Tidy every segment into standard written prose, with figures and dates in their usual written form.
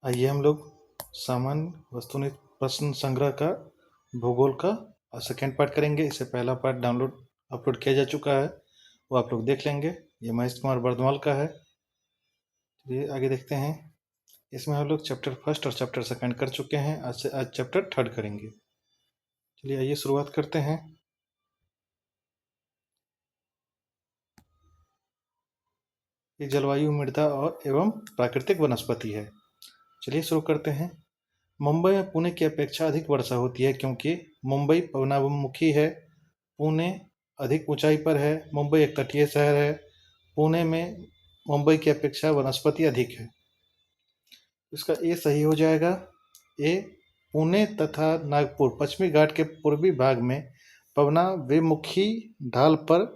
आइए हम लोग सामान्य वस्तुनिष्ठ प्रश्न संग्रह का भूगोल का सेकेंड पार्ट करेंगे। इससे पहला पार्ट अपलोड किया जा चुका है, वो आप लोग देख लेंगे। ये महेश कुमार बर्दवाल का है। चलिए आगे देखते हैं। इसमें हम लोग चैप्टर फर्स्ट और चैप्टर सेकेंड कर चुके हैं। आज चैप्टर थर्ड करेंगे। चलिए आइए शुरुआत करते हैं। ये जलवायु, मृदा और एवं प्राकृतिक वनस्पति है। चलिए शुरू करते हैं। मुंबई में पुणे की अपेक्षा अधिक वर्षा होती है क्योंकि मुंबई पवनाभिमुखी है। पुणे अधिक ऊंचाई पर है। मुंबई एक तटीय शहर है। पुणे में मुंबई की अपेक्षा वनस्पति अधिक है। इसका ए सही हो जाएगा। ए, पुणे तथा नागपुर पश्चिमी घाट के पूर्वी भाग में पवनाभिमुखी ढाल पर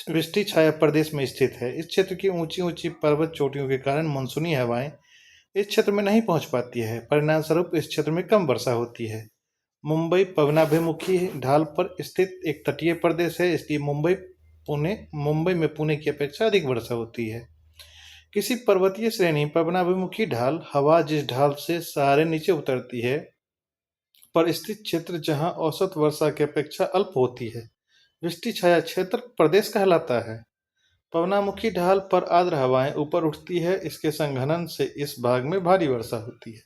वृष्टि छाया प्रदेश में स्थित है। इस क्षेत्र की ऊंची ऊंची पर्वत चोटियों के कारण मानसूनी हवाएं इस क्षेत्र में नहीं पहुंच पाती है। परिणाम स्वरूप इस क्षेत्र में कम वर्षा होती है। मुंबई पवनाभिमुखी ढाल पर स्थित एक तटीय प्रदेश है, इसलिए मुंबई में पुणे की अपेक्षा अधिक वर्षा होती है। किसी पर्वतीय श्रेणी पवनाभिमुखी ढाल हवा जिस ढाल से सहारे नीचे उतरती है पर स्थित क्षेत्र जहां औसत वर्षा की अपेक्षा अल्प होती है, वृष्टि छाया क्षेत्र प्रदेश कहलाता है। पवनामुखी ढाल पर आर्द्र हवाएं ऊपर उठती है, इसके संघनन से इस भाग में भारी वर्षा होती है।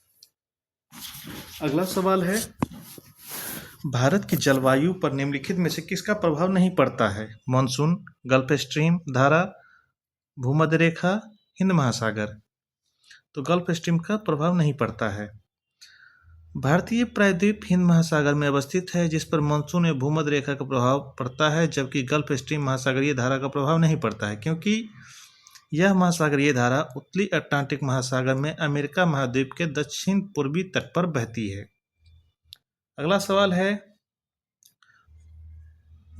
अगला सवाल है, भारत की जलवायु पर निम्नलिखित में से किसका प्रभाव नहीं पड़ता है? मानसून, गल्फ स्ट्रीम धारा, भूमध्य रेखा, हिंद महासागर। तो गल्फ स्ट्रीम का प्रभाव नहीं पड़ता है। भारतीय प्रायद्वीप हिंद महासागर में अवस्थित है, जिस पर मानसून एवं भूमध्य रेखा का प्रभाव पड़ता है, जबकि गल्फ स्ट्रीम महासागरीय धारा का प्रभाव नहीं पड़ता है, क्योंकि यह महासागरीय धारा उत्तरी अटलांटिक महासागर में अमेरिका महाद्वीप के दक्षिण पूर्वी तट पर बहती है। अगला सवाल है,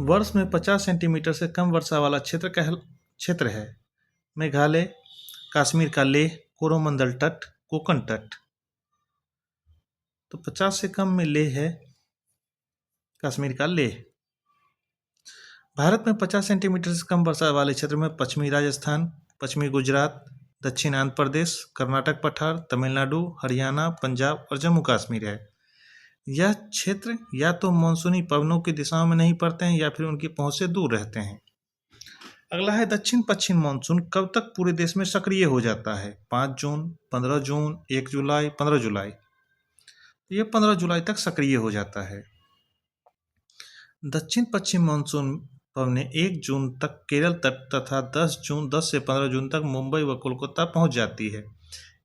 वर्ष में 50 सेंटीमीटर से कम वर्षा वाला क्षेत्र है? मेघालय, कश्मीर का लेह, कोरोमंडल तट, कोकण तट। तो 50 से कम में लेह है, कश्मीर का लेह। भारत में 50 सेंटीमीटर से कम वर्षा वाले क्षेत्र में पश्चिमी राजस्थान, पश्चिमी गुजरात, दक्षिण आंध्र प्रदेश, कर्नाटक पठार, तमिलनाडु, हरियाणा, पंजाब और जम्मू कश्मीर है। यह क्षेत्र या तो मानसूनी पवनों की दिशाओं में नहीं पड़ते हैं या फिर उनकी पहुंच से दूर रहते हैं। अगला है, दक्षिण पश्चिम मानसून कब तक पूरे देश में सक्रिय हो जाता है? 5 जून, 15 जून, 1 जुलाई, 15 जुलाई। यह 15 जुलाई तक सक्रिय हो जाता है। दक्षिण पश्चिम मानसून पवनें 1 जून तक केरल तट तथा 10 से 15 जून तक मुंबई व कोलकाता पहुंच जाती है।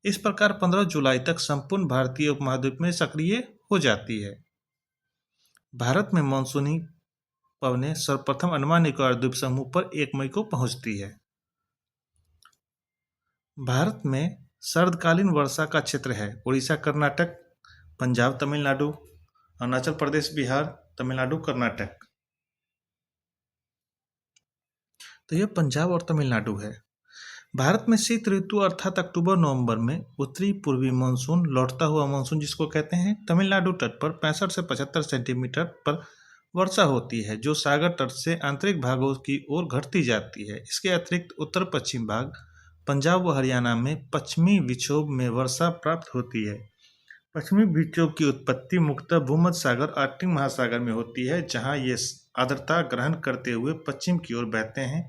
इस प्रकार 15 जुलाई तक संपूर्ण भारतीय उपमहाद्वीप में सक्रिय हो जाती है। भारत में मानसूनी पवनें सर्वप्रथम अंडमान निकोबार द्वीप समूह पर 1 मई को पहुंचती है। भारत में शरदकालीन वर्षा का क्षेत्र है उड़ीसा, कर्नाटक, पंजाब, तमिलनाडु, अरुणाचल प्रदेश, बिहार, तमिलनाडु, कर्नाटक। तो यह पंजाब और तमिलनाडु है। भारत में शीत ऋतु अर्थात अक्टूबर नवंबर में उत्तरी पूर्वी मानसून, लौटता हुआ मानसून जिसको कहते हैं, तमिलनाडु तट पर 65 से 75 सेंटीमीटर पर वर्षा होती है, जो सागर तट से आंतरिक भागों की ओर घटती जाती है। इसके अतिरिक्त उत्तर पश्चिम भाग, पंजाब व हरियाणा में पश्चिमी विक्षोभ में वर्षा प्राप्त होती है। पश्चिमी विक्षोभ की उत्पत्ति मुख्यतः भूमध्य सागर आर्कटिक महासागर में होती है, जहां ये आर्द्रता ग्रहण करते हुए पश्चिम की ओर बहते हैं।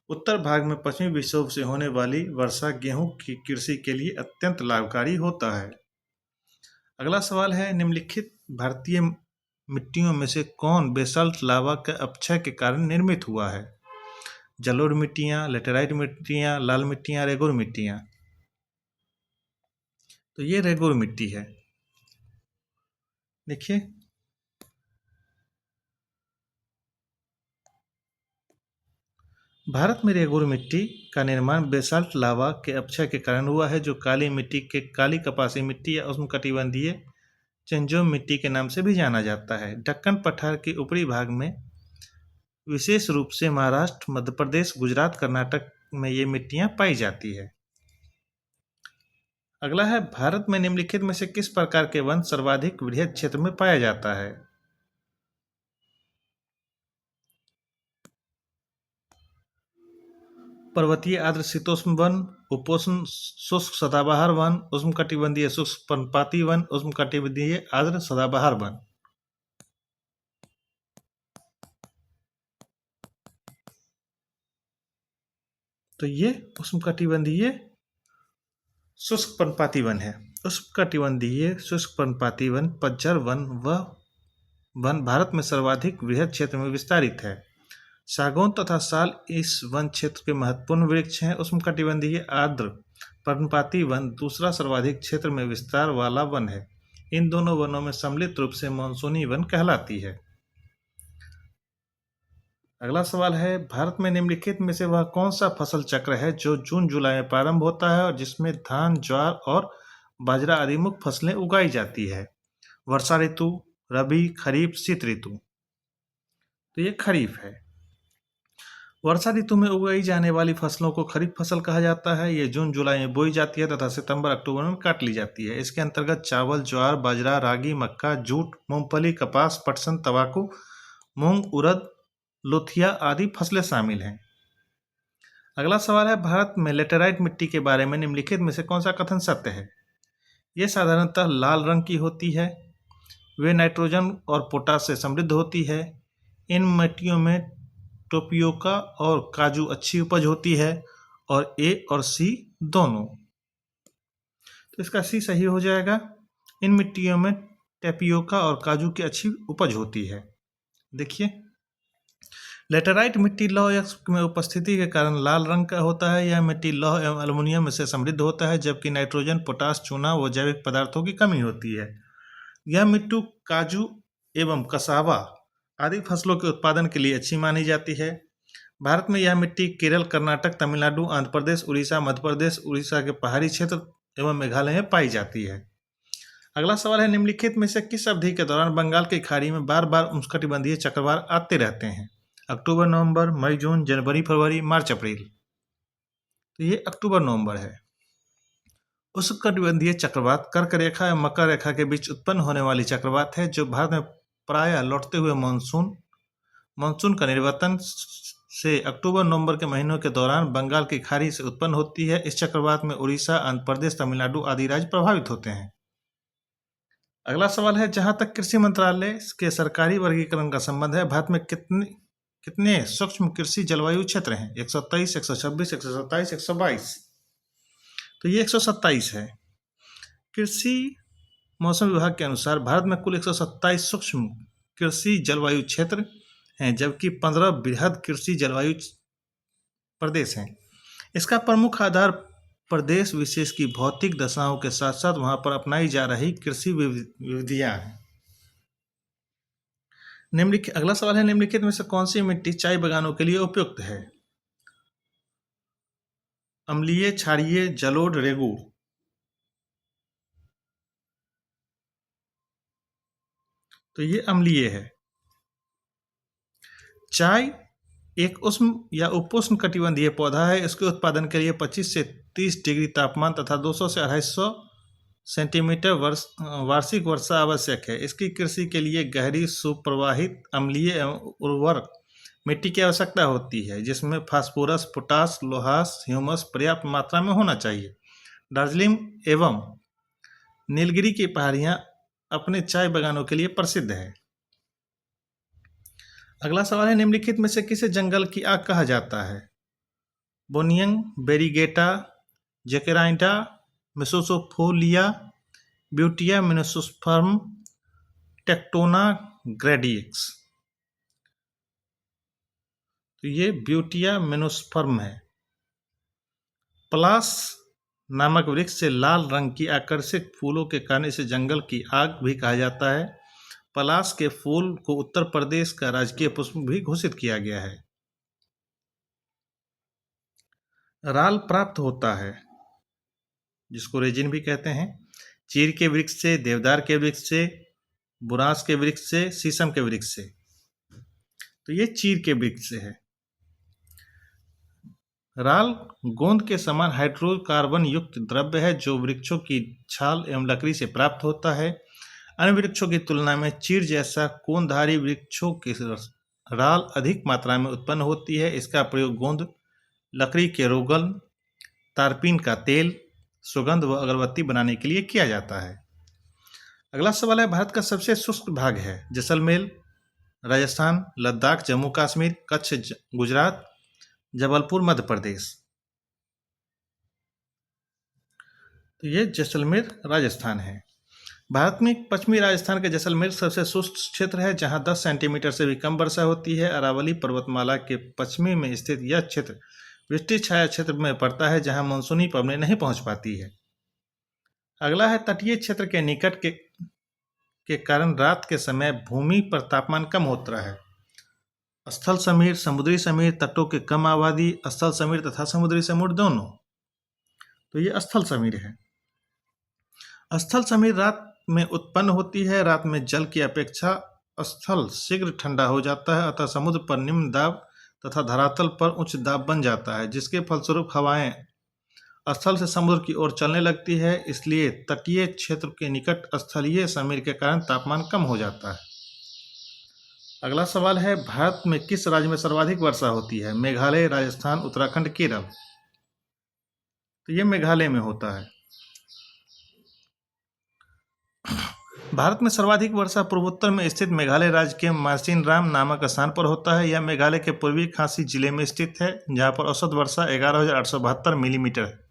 उत्तर भाग में पश्चिमी विक्षोभ से होने वाली वर्षा गेहूं की कृषि के लिए अत्यंत लाभकारी होता है। अगला सवाल है, निम्नलिखित भारतीय मिट्टियों में से कौन बेसाल्ट लावा के अपक्षय के कारण निर्मित हुआ है? जलोढ़ मिट्टियां, लेटेराइट मिट्टियां, लाल मिट्टियां, रेगुर मिट्टियां। तो ये रेगुर मिट्टी है। देखिए, भारत में रेगुर मिट्टी का निर्माण बेसाल्ट लावा के अपक्षय के कारण हुआ है, जो काली मिट्टी के काली कपासी मिट्टी या उष्णकटिबंधीय चंजोम मिट्टी के नाम से भी जाना जाता है। दक्कन पठार के ऊपरी भाग में, विशेष रूप से महाराष्ट्र, मध्य प्रदेश, गुजरात, कर्नाटक में ये मिट्टियां पाई जाती है। अगला है, भारत में निम्नलिखित में से किस प्रकार के वन सर्वाधिक वृहद क्षेत्र में पाया जाता है? पर्वतीय आर्द्र शीतोष्ण वन, उपोष्ण शुष्क सदाबहार वन, उष्णकटिबंधीय शुष्क पर्णपाती वन, उष्णकटिबंधीय आर्द्र सदाबहार वन। तो ये उष्णकटिबंधीय शुष्क पर्णपाती वन है। उष्णकटिबंधीय शुष्क पर्णपाती वन पतझड़ वन भारत में सर्वाधिक बृहद क्षेत्र में विस्तारित है। सागौन तथा साल इस वन क्षेत्र के महत्वपूर्ण वृक्ष हैं। उष्णकटिबंधीय आर्द्र पर्णपाती वन दूसरा सर्वाधिक क्षेत्र में विस्तार वाला वन है। इन दोनों वनों में सम्मिलित रूप से मानसूनी वन कहलाती है। अगला सवाल है, भारत में निम्नलिखित में से वह कौन सा फसल चक्र है जो जून जुलाई में प्रारंभ होता है और जिसमें धान, ज्वार और बाजरा आदि मुख्य फसलें उगाई जाती है? वर्षा ऋतु, रबी, खरीफ, शीत ऋतु। तो ये खरीफ है। वर्षा ऋतु में उगाई जाने वाली फसलों को खरीफ फसल कहा जाता है। ये जून जुलाई में बोई जाती है तथा सितंबर अक्टूबर में काट ली जाती है। इसके अंतर्गत चावल, ज्वार, बाजरा, रागी, मक्का, जूट, मूंगफली, कपास, पटसन, तंबाकू, मूंग, उड़द, लोथिया आदि फसलें शामिल हैं। अगला सवाल है, भारत में लेटेराइट मिट्टी के बारे में निम्नलिखित में से कौन सा कथन सत्य है? ये साधारणतः लाल रंग की होती है। वे नाइट्रोजन और पोटाश से समृद्ध होती है। इन मिट्टियों में टोपियोका और काजू अच्छी उपज होती है। और ए और सी दोनों। तो इसका सी सही हो जाएगा। इन मिट्टियों में टेपियोका और काजू की अच्छी उपज होती है। देखिए, लेटेराइट मिट्टी लौह यस्क में उपस्थिति के कारण लाल रंग का होता है। यह मिट्टी लौह एवं एल्युमिनियम से समृद्ध होता है, जबकि नाइट्रोजन, पोटाश, चूना व जैविक पदार्थों की कमी होती है। यह मिट्टी काजू एवं कसावा आदि फसलों के उत्पादन के लिए अच्छी मानी जाती है। भारत में यह मिट्टी केरल, कर्नाटक, तमिलनाडु, आंध्र प्रदेश, उड़ीसा, मध्य प्रदेश, उड़ीसा के पहाड़ी क्षेत्र एवं मेघालय में पाई जाती है। अगला सवाल है, निम्नलिखित में से किस अवधि के दौरान बंगाल की खाड़ी में बार बार उष्णकटिबंधीय चक्रवात आते रहते हैं? अक्टूबर, नवंबर, मई, जून, जनवरी, फरवरी, मार्च, अप्रैल। तो ये अक्टूबर नवंबर है। उष्णकटिबंधीय चक्रवात कर्क रेखा एवं मकर रेखा के बीच उत्पन्न होने वाली चक्रवात है, जो भारत में प्रायः लौटते हुए मानसून का निर्वर्तन से अक्टूबर नवंबर के महीनों के दौरान बंगाल की खाड़ी से उत्पन्न होती है। इस चक्रवात में उड़ीसा, आंध्र प्रदेश, तमिलनाडु आदि राज्य प्रभावित होते हैं। अगला सवाल है, जहां तक कृषि मंत्रालय के सरकारी वर्गीकरण का संबंध है, भारत में कितने सूक्ष्म कृषि जलवायु क्षेत्र हैं? 123, 126, 127, 122। तो ये 127 है। कृषि मौसम विभाग के अनुसार भारत में कुल 127 सूक्ष्म कृषि जलवायु क्षेत्र हैं, जबकि 15 बृहद कृषि जलवायु प्रदेश हैं। इसका प्रमुख आधार प्रदेश विशेष की भौतिक दशाओं के साथ साथ वहां पर अपनाई जा रही कृषि विधियां हैं। अगला सवाल है, निम्नलिखित में से कौन सी मिट्टी चाय बागानों के लिए उपयुक्त है? अम्लीय, क्षारीय, जलोढ़, रेगूर। तो ये अम्लीय है। चाय एक उष्ण या उपोष्ण कटिबंधीय पौधा है। इसके उत्पादन के लिए 25 से 30 डिग्री तापमान तथा 200 से 250 सेंटीमीटर वार्षिक वर्षा आवश्यक है। इसकी कृषि के लिए गहरी, सुप्रवाहित, अम्लीय एवं उर्वरक मिट्टी की आवश्यकता होती है, जिसमें फास्फोरस, पोटास, लोहास, ह्यूमस पर्याप्त मात्रा में होना चाहिए। दार्जिलिंग एवं नीलगिरी की पहाड़ियां अपने चाय बागानों के लिए प्रसिद्ध है। अगला सवाल है, निम्नलिखित में से किसे जंगल की आग कहा जाता है? बोनियम, वेरीगेटा, जैकेराइटा, मेसोसोफोलिया, ब्यूटिया मेसोस्पर्म, टेक्टोना ग्रेडियक्स। तो ये ब्यूटिया मेसोस्पर्म है। पलास नामक वृक्ष से लाल रंग की आकर्षक फूलों के कारण इसे जंगल की आग भी कहा जाता है। पलास के फूल को उत्तर प्रदेश का राजकीय पुष्प भी घोषित किया गया है। राल प्राप्त होता है, जिसको रेजिन भी कहते हैं, चीड़ के वृक्ष से, देवदार के वृक्ष से, बुरांस के वृक्ष से, शीशम के वृक्ष से। तो ये चीड़ के वृक्ष से है। राल गोंद के समान हाइड्रोकार्बन युक्त द्रव्य है, जो वृक्षों की छाल एवं लकड़ी से प्राप्त होता है। अन्य वृक्षों की तुलना में चीड़ जैसा कोनधारी वृक्षों की राल अधिक मात्रा में उत्पन्न होती है। इसका प्रयोग गोंद लकड़ी के रोगन, तारपीन का तेल, सुगंध व अगरबत्ती बनाने के लिए किया जाता है। अगला सवाल है, भारत का सबसे शुष्क भाग है? जैसलमेर, राजस्थान, लद्दाख, जम्मू कश्मीर, कच्छ गुजरात, जबलपुर मध्य प्रदेश। तो ये जैसलमेर राजस्थान है। भारत में पश्चिमी राजस्थान के जैसलमेर सबसे शुष्क क्षेत्र है, जहां 10 सेंटीमीटर से भी कम वर्षा होती है। अरावली पर्वतमाला के पश्चिमी में स्थित यह क्षेत्र वृष्टि छाया क्षेत्र में पड़ता है, जहां मानसूनी पवनें नहीं पहुंच पाती है। अगला है, तटीय क्षेत्र के निकट के कारण रात के समय भूमि पर तापमान कम होता है। स्थल समीर, समुद्री समीर, तटों के कम आबादी, स्थल समीर तथा समुद्री समीर दोनों। तो ये स्थल समीर है। स्थल समीर रात में उत्पन्न होती है। रात में जल की अपेक्षा स्थल शीघ्र ठंडा हो जाता है, अतः समुद्र पर निम्न दाब तथा धरातल पर उच्च दाब बन जाता है, जिसके फलस्वरूप हवाएं स्थल से समुद्र की ओर चलने लगती है। इसलिए तटीय क्षेत्र के निकट स्थलीय समीर के कारण तापमान कम हो जाता है। अगला सवाल है, भारत में किस राज्य में सर्वाधिक वर्षा होती है? मेघालय, राजस्थान, उत्तराखंड, केरल। तो ये मेघालय में होता है। भारत में सर्वाधिक वर्षा पूर्वोत्तर में स्थित मेघालय राज्य के मासिनराम नामक स्थान पर होता है। यह मेघालय के पूर्वी खासी जिले में स्थित है, जहां पर औसत वर्षा 11,872 मिलीमीटर है।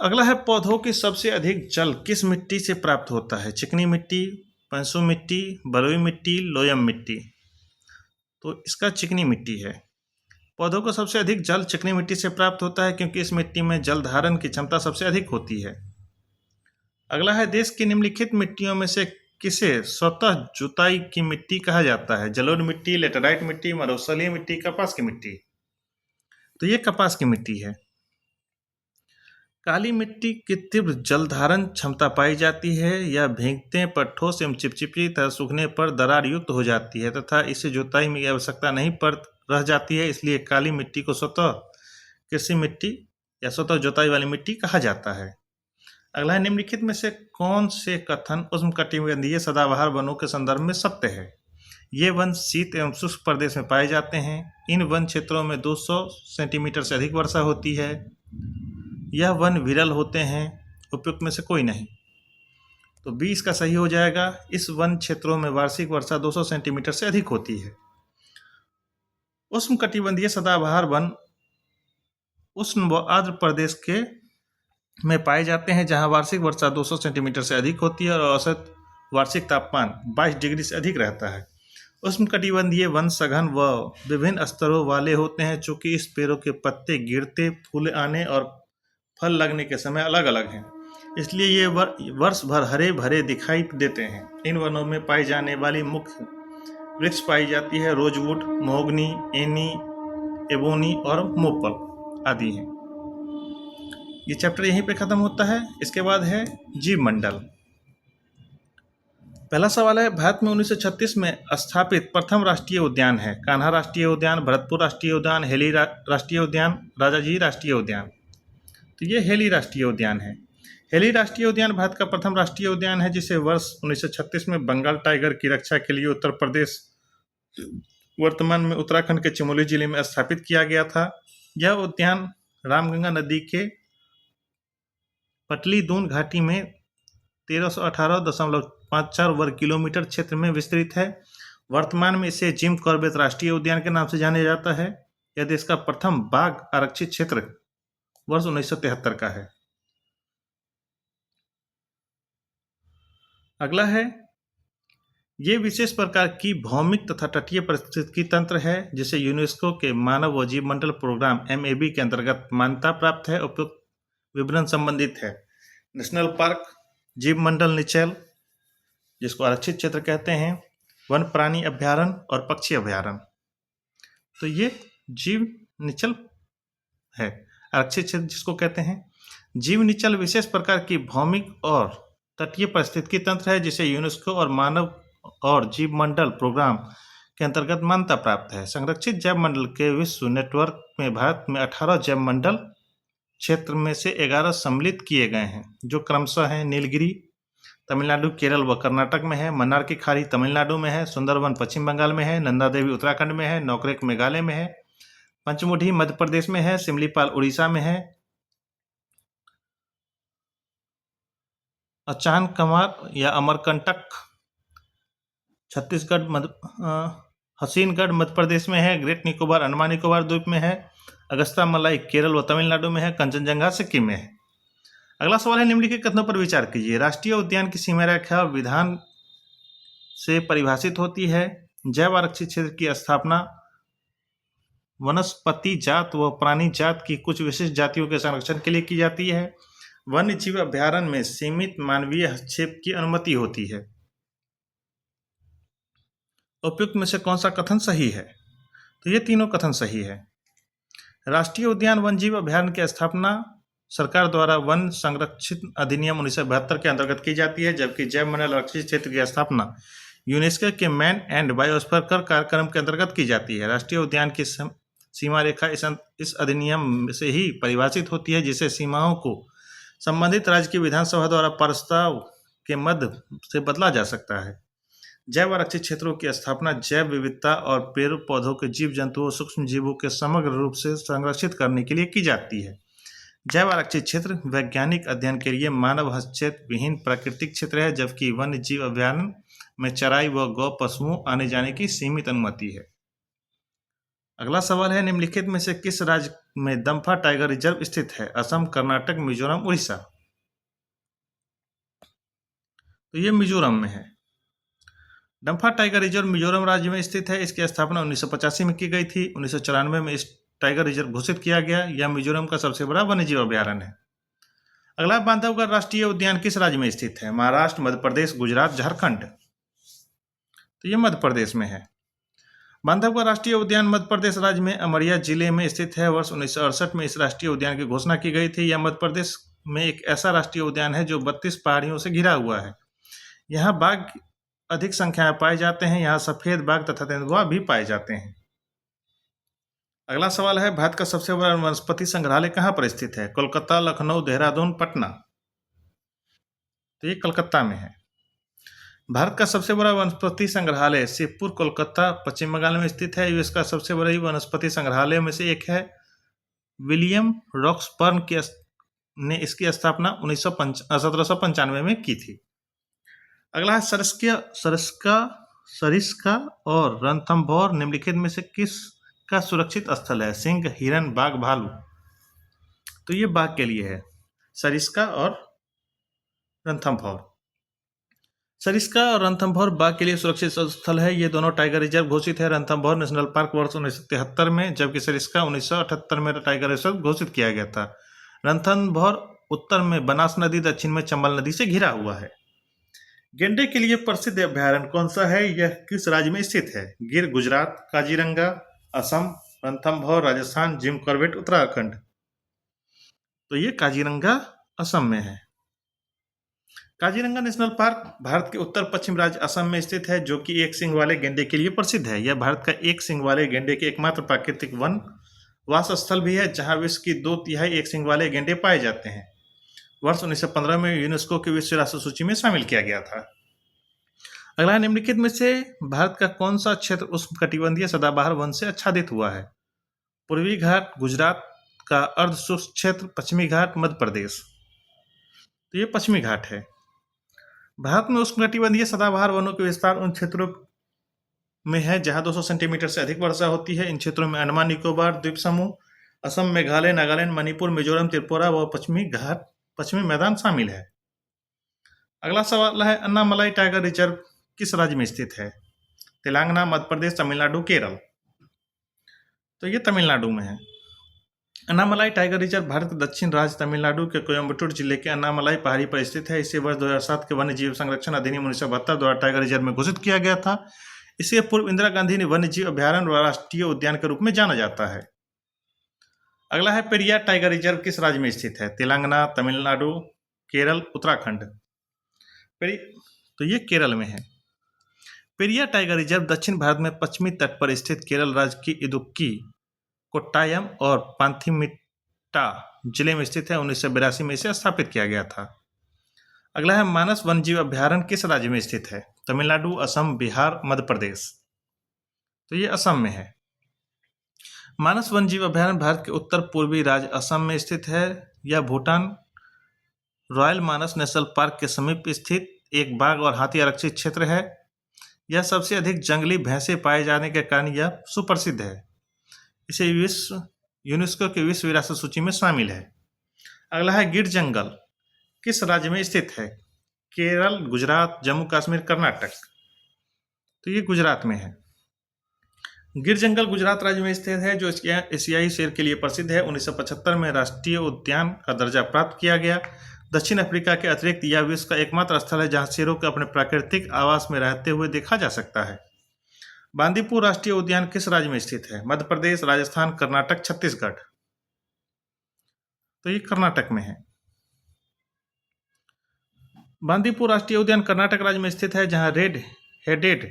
अगला है, पौधों की सबसे अधिक जल किस मिट्टी से प्राप्त होता है? चिकनी मिट्टी, पंसु मिट्टी, बलुई मिट्टी, लोयम मिट्टी। तो इसका चिकनी मिट्टी है। पौधों को सबसे अधिक जल चिकनी मिट्टी से प्राप्त होता है, क्योंकि इस मिट्टी में जल धारण की क्षमता सबसे अधिक होती है। अगला है, देश की निम्नलिखित मिट्टियों में से किसे स्वतः जुताई की मिट्टी कहा जाता है? जलोढ़ मिट्टी, लेटेराइट मिट्टी, मरुस्थलीय मिट्टी, कपास की मिट्टी। तो ये कपास की मिट्टी है। काली मिट्टी की तीव्र जल धारण क्षमता पाई जाती है। यह भीगने पर ठोस एवं चिपचिपी तथा सूखने पर दरार युक्त हो जाती है तथा इसे जुताई में आवश्यकता नहीं पड़ रह जाती है। इसलिए काली मिट्टी को स्वतः कृषि मिट्टी या स्वतः जुताई वाली मिट्टी कहा जाता है। अगला है, निम्नलिखित में से कौन से कथन उष्णकटिबंधीय सदाबहार वनों के संदर्भ में सत्य है? ये वन शीत एवं शुष्क प्रदेश में पाए जाते हैं। इन वन क्षेत्रों में 200 सेंटीमीटर से अधिक वर्षा होती है। यह वन विरल होते हैं। उपयुक्त में से कोई नहीं। तो 20 का सही हो जाएगा। इस वन क्षेत्रों में वार्षिक वर्षा 200 सेंटीमीटर से अधिक होती है। उष्णकटिबंधीय सदाबहार वन उष्ण व आर्द्र प्रदेश के में पाए जाते हैं, जहां वार्षिक वर्षा 200 सेंटीमीटर से अधिक होती है और औसत वार्षिक तापमान 22 डिग्री से अधिक रहता है। उष्णकटिबंधीय वन सघन व विभिन्न स्तरों वाले होते हैं, चूंकि इस पेड़ों के पत्ते गिरते, फूल आने और फल लगने के समय अलग अलग हैं, इसलिए ये वर्ष भर हरे भरे दिखाई देते हैं। इन वनों में पाई जाने वाली मुख्य वृक्ष पाई जाती है रोजवुड, महोगनी, एनी, एबोनी और मोपल आदि हैं। ये चैप्टर यहीं पे खत्म होता है। इसके बाद है जीव मंडल। पहला सवाल है, भारत में 1936 में स्थापित प्रथम राष्ट्रीय उद्यान है? कान्हा राष्ट्रीय उद्यान, भरतपुर राष्ट्रीय उद्यान, हेली राष्ट्रीय उद्यान, राजाजी राष्ट्रीय उद्यान। तो ये हेली राष्ट्रीय उद्यान है। हेली राष्ट्रीय उद्यान भारत का प्रथम राष्ट्रीय उद्यान है, जिसे वर्ष 1936 में बंगाल टाइगर की रक्षा के लिए उत्तर प्रदेश, वर्तमान में उत्तराखंड के चमोली जिले में स्थापित किया गया था। यह उद्यान रामगंगा नदी के पटली दून घाटी में 1318.54 वर्ग किलोमीटर क्षेत्र में विस्तृत है। वर्तमान में इसे जिम कॉर्बेट राष्ट्रीय उद्यान के नाम से जाना जाता है। यह देश का प्रथम बाघ आरक्षित क्षेत्र वर्ष 1973 का है। अगला है, ये विशेष प्रकार की भौमिक तथा तटीय पारिस्थितिकी तंत्र है, जिसे यूनेस्को के मानव व जीव मंडल प्रोग्राम MAB के अंतर्गत मान्यता प्राप्त है। उपयुक्त विवरण संबंधित है। नेशनल पार्क, जीव मंडल निचल जिसको आरक्षित क्षेत्र कहते हैं, वन प्राणी अभ्यारण्य और पक्षी अभ्यारण्य। तो ये जीव निचल है। आरक्षित क्षेत्र जिसको कहते हैं। जीव निचल विशेष प्रकार की भौमिक और तटीय पारिस्थितिकी तंत्र है, जिसे यूनेस्को और मानव और जीव मंडल प्रोग्राम के अंतर्गत मान्यता प्राप्त है। संरक्षित जैव मंडल के विश्व नेटवर्क में भारत में 18 जैव मंडल क्षेत्र में से 11 सम्मिलित किए गए हैं, जो क्रमशः हैं नीलगिरी तमिलनाडु, केरल व कर्नाटक में है, मन्नार की खाड़ी तमिलनाडु में है, सुंदरवन पश्चिम बंगाल में है, नंदा देवी उत्तराखंड में है, नौकरेक मेघालय में है, पंचमुढ़ी मध्य प्रदेश में है, सिमलीपाल उड़ीसा में है, अचान कमार या अमरकंटक छत्तीसगढ़ हसीनगढ़ मध्य प्रदेश में है, ग्रेट निकोबार अंडमान निकोबार द्वीप में है, अगस्ता मलाई केरल व तमिलनाडु में है, कंचनजंगा सिक्किम में है। अगला सवाल है, निम्नलिखित कथनों पर विचार कीजिए। राष्ट्रीय उद्यान की सीमा रेखा विधान से परिभाषित होती है। जैव आरक्षित क्षेत्र की स्थापना वनस्पति जात व प्राणी जात की कुछ विशिष्ट जातियों के संरक्षण के लिए की जाती है। वन्य जीव अभ्यारण्य में सीमित मानवीय हस्तक्षेप की अनुमति होती है। उपयुक्त में से कौन सा कथन सही है? तो ये तीनों कथन सही है। राष्ट्रीय उद्यान वन्यजीव अभ्यारण्य की स्थापना सरकार द्वारा वन संरक्षित अधिनियम 1972 के अंतर्गत की जाती है, जबकि जैव मंडल आरक्षित क्षेत्र की स्थापना यूनेस्को के मैन एंड बायोस्फीयर कार्यक्रम के अंतर्गत की जाती है। राष्ट्रीय उद्यान की सीमा रेखा इस अधिनियम से ही परिभाषित होती है, जिसे सीमाओं को संबंधित राज्य की विधानसभा द्वारा प्रस्ताव के मध्य से बदला जा सकता है। जैव आरक्षित क्षेत्रों की स्थापना जैव विविधता और पेड़ पौधों के जीव जंतुओं सूक्ष्म जीवों के समग्र रूप से संरक्षित करने के लिए की जाती है। जैव आरक्षित क्षेत्र वैज्ञानिक अध्ययन के लिए मानव हस्तक्षेप विहीन प्राकृतिक क्षेत्र है, जबकि वन्य जीव अभ्यारण्य में चराई व गौ पशुओं आने जाने की सीमित अनुमति है। अगला सवाल है, निम्नलिखित में से किस राज्य में दम्फा टाइगर रिजर्व स्थित है? असम, कर्नाटक, मिजोरम, उड़ीसा। तो ये मिजोरम में है। दम्फा टाइगर रिजर्व मिजोरम राज्य में स्थित है। इसकी स्थापना 1985 में की गई थी। 1994 में इस टाइगर रिजर्व घोषित किया गया। यह मिजोरम का सबसे बड़ा वन्यजीव अभ्यारण्य है। अगला, बांधवगढ़ राष्ट्रीय उद्यान किस राज्य में स्थित है? महाराष्ट्र, मध्य प्रदेश, गुजरात, झारखंड। तो यह मध्य प्रदेश में है। बांधवगढ़ राष्ट्रीय उद्यान मध्य प्रदेश राज्य में अमरिया जिले में स्थित है। वर्ष 1968 में इस राष्ट्रीय उद्यान की घोषणा की गई थी। यह मध्य प्रदेश में एक ऐसा राष्ट्रीय उद्यान है जो 32 पहाड़ियों से घिरा हुआ है। यहाँ बाघ अधिक संख्या में पाए जाते हैं। यहाँ सफेद बाघ तथा तेंदुआ भी पाए जाते हैं। अगला सवाल है, भारत का सबसे बड़ा वनस्पति संग्रहालय कहाँ पर स्थित है? कोलकाता, लखनऊ, देहरादून, पटना। तो ये कलकत्ता में है। भारत का सबसे बड़ा वनस्पति संग्रहालय शिवपुर, कोलकाता, पश्चिम बंगाल में स्थित है। इसका सबसे बड़ा वनस्पति संग्रहालय में से एक है। विलियम रॉक्सबर्न ने इसकी स्थापना 1795 में की थी। अगला है, सरिस्का और रणथंभौर निम्नलिखित में से किस का सुरक्षित स्थल है? सिंह, हिरन, बाघ, भालू। तो ये बाघ के लिए है, सरिस्का और रणथंभौर। सरिस्का और रणथंभौर बाघ के लिए सुरक्षित स्थल है। ये दोनों टाइगर रिजर्व घोषित है। रणथंभौर नेशनल पार्क वर्ष 1973 में, जबकि सरिस्का 1978 में टाइगर रिजर्व घोषित किया गया था। रणथंभौर उत्तर में बनास नदी, दक्षिण में चंबल नदी से घिरा हुआ है। गेंडे के लिए प्रसिद्ध अभ्यारण्य कौन सा है? यह किस राज्य में स्थित है? गिर गुजरात, काजीरंगा असम, रणथंभौर राजस्थान, जिम कॉर्बेट उत्तराखंड। तो ये काजीरंगा असम में है। काजीरंगा नेशनल पार्क भारत के उत्तर पश्चिम राज्य असम में स्थित है, जो कि एक सींग वाले गेंडे के लिए प्रसिद्ध है। यह भारत का एक सींग वाले गेंडे के एकमात्र प्राकृतिक वन वास स्थल भी है, जहां विश्व की 2/3 एक सींग वाले गेंडे पाए जाते हैं। वर्ष 1915 में यूनेस्को की विश्व राष्ट्र सूची में शामिल किया गया था। अगला, निम्नलिखित में से भारत का कौन सा क्षेत्र उष्णकटिबंधीय सदाबहार वन से आच्छादित हुआ है? पूर्वी घाट गुजरात का अर्ध शुष्क क्षेत्र, पश्चिमी घाट मध्य प्रदेश। तो ये पश्चिमी घाट है। भारत में उष्णकटिबंधीय सदाबहार वनों के विस्तार उन क्षेत्रों में है जहां 200 सेंटीमीटर से अधिक वर्षा होती है। इन क्षेत्रों में अंडमान निकोबार द्वीप समूह, असम, मेघालय, नागालैंड, मणिपुर, मिजोरम, त्रिपुरा व पश्चिमी मैदान शामिल है। अगला सवाल है, अन्नामलाई टाइगर रिजर्व किस राज्य में स्थित है? तेलंगाना, मध्य प्रदेश, तमिलनाडु, केरल। तो ये तमिलनाडु में है। अन्नामलाई टाइगर रिजर्व भारत के दक्षिण राज्य तमिलनाडु के कोयम्बटूर जिले के अन्नामलाई पहाड़ी पर स्थित है। इसे वर्ष 2007 के वन्य जीव संरक्षण अधिनियम 1972 द्वारा टाइगर रिजर्व में घोषित किया गया था। इससे पूर्व इंदिरा गांधी ने वन्य जीव अभ्यारण्य व राष्ट्रीय उद्यान के रूप में जाना जाता है। अगला है, पेरियार टाइगर रिजर्व किस राज्य में स्थित है? तेलंगाना, तमिलनाडु, केरल, उत्तराखंड। तो ये केरल में है। पेरियार टाइगर रिजर्व दक्षिण भारत में पश्चिमी तट पर स्थित केरल राज्य की इदुक्की, कोट्टायम और पांथीमिट्टा जिले में स्थित है। 1982 में इसे स्थापित किया गया था। अगला है, मानस वन्यजीव अभ्यारण्य किस राज्य में स्थित है? तमिलनाडु, असम, बिहार, मध्य प्रदेश। तो ये असम में है। मानस वन्यजीव अभयारण्य भारत के उत्तर पूर्वी राज्य असम में स्थित है। यह भूटान रॉयल मानस नेशनल पार्क के समीप स्थित एक बाघ और हाथी आरक्षित क्षेत्र है। यह सबसे अधिक जंगली भैंसें पाए जाने के कारण यह सुप्रसिद्ध है। इसे यूनेस्को की विश्व विरासत सूची में शामिल है। अगला है गिर जंगल किस राज्य में स्थित है? केरल, गुजरात, जम्मू कश्मीर, कर्नाटक। तो ये गुजरात में है। गिर जंगल गुजरात राज्य में स्थित है, जो एशियाई शेर के लिए प्रसिद्ध है। 1975 में राष्ट्रीय उद्यान का दर्जा प्राप्त किया गया। दक्षिण अफ्रीका के अतिरिक्त यह विश्व का एकमात्र स्थल है जहां शेरों को अपने प्राकृतिक आवास में रहते हुए देखा जा सकता है। बांदीपुर राष्ट्रीय उद्यान किस राज्य में स्थित है? मध्य प्रदेश, राजस्थान, कर्नाटक, छत्तीसगढ़। तो ये कर्नाटक में है। बांदीपुर राष्ट्रीय उद्यान कर्नाटक राज्य में स्थित है, जहां रेड हेडेड